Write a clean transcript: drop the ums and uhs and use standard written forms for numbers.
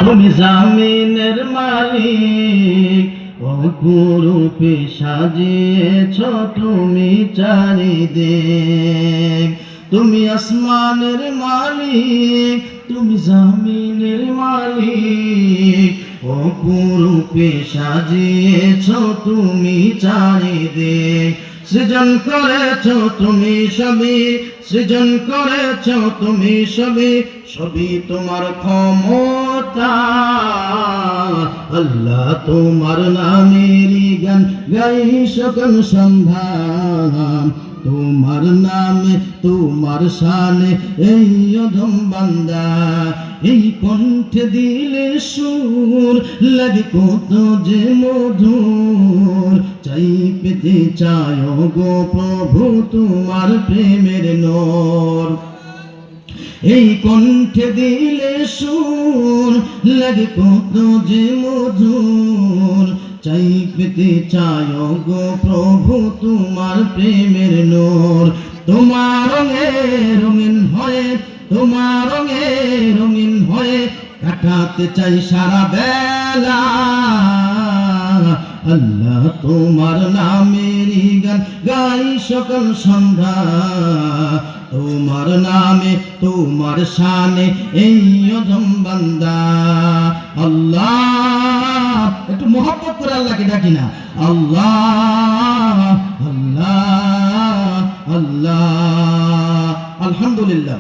তুমি জামিনের মালিক, অপরূপে সাজিয়েছ তুমি চারিদিক। তুমি আসমানের মালিক, তুমি জামিনের মালিক, অপরূপে সাজিয়েছ তুমি চারিদিক। সৃজন করেছ তুমি সবই, সৃজন করেছ তুমি সবই, সবই তোমার ক্ষমতা। আল্লাহ তোমার নামেরই গান গাই সকল সন্ধান, তোমার নামে তোমার শানে এই অধম বান্দা। এই কণ্ঠে দিলে সুর লাগে কত যে মধুর, চাই পেতে চায় গো প্রভু তোমার প্রেমের নূর। এই কণ্ঠে দিলে সুর লাগে কত যে মধুর, চাই পেতে চায় গো প্রভু তোমার প্রেমের নূর। তোমার রঙে রঙিন হয়ে, তোমার রঙে রঙিন হয়ে কাটাতে চাই সারা বেলা। আল্লাহ তোমার নামেরই গান গাই সকল সন্ধ্যা, তোমার নামে তোমার শানে এই অধম বান্দা। আল্লাহ, একটু মোহাম্মত করে আল্লাহকে ডাকি না, আল্লাহ আল্লাহ আল্লাহ। আলহামদুলিল্লাহ।